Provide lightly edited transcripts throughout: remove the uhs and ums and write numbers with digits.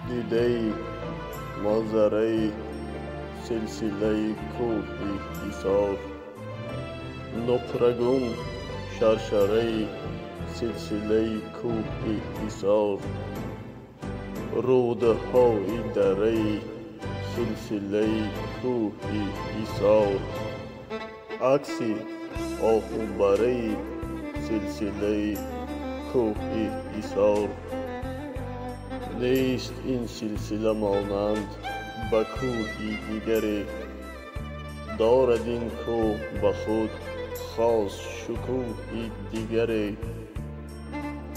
دیده‌ای منظره‌ای سلسله کوهی ایثار، نقره‌گون شرشره‌ای سلسله کوهی ایثار، روده‌های دره‌ای سلسله کوهی ایثار، عکسی آهوبره‌ای سلسله کوهی ایثار. نیست این سلسله مانند به کوهی دیگری، دارد این کوه به خود خاص شکوهی دیگری.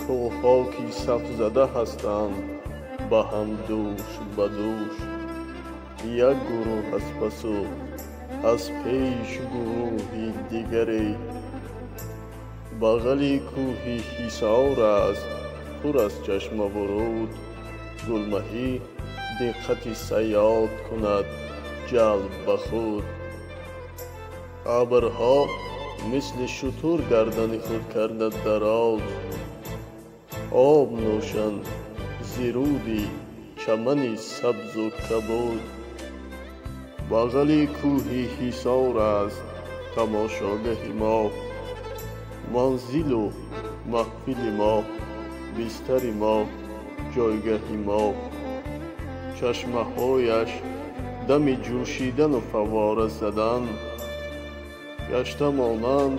کوه‌ها که صف زده هستند به هم دوش به دوش، یک گروه از پسو از پیش گروهی دیگری. بغل کوه حصار است پر از چشم ورود، گلمهی دقت صیاد کند جلب به خود. ابرها مثل شتر گردن خود کرده دراز، آب نوشن زیرودی چمنی سبز و کبود. بغل کوه حصار است تماشاگه ما، منزل و محفل ما، بستر ما، جایگه ما. چشمه هایش دم جوشیدن و فواره زدن، گشته مانند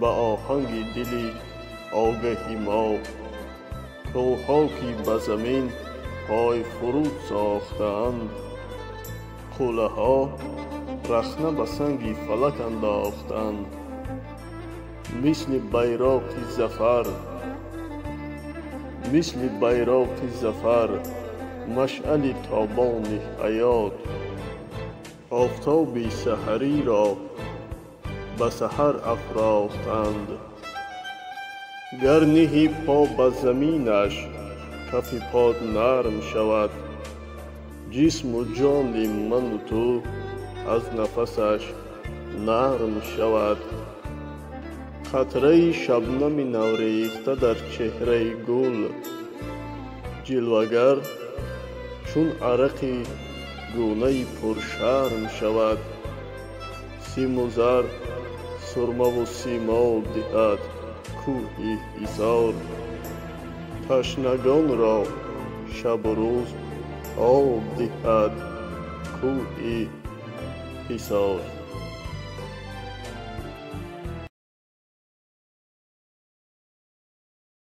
به آهنگ دل آگه ما. کوه‌ها که به زمین پای فرود ساختند، قلعه ها رخنه به سنگ فلک انداختند. مثل بیراق ظفر مشعل تابان حیات، آفتاب سحری را به سحر افراختند. گر نهی پا به زمینش کف پا نرم شود، جسم و جان من و تو از نفسش نرم شود. قطره شبنم نوریخته در چهره گل، جلوگر چون عرق گونه پرشرم شود. سیم و زر سرمه و سیماب دهد کوه ایثار، تشنگان را شب و روز آب دهد کوه ایثار.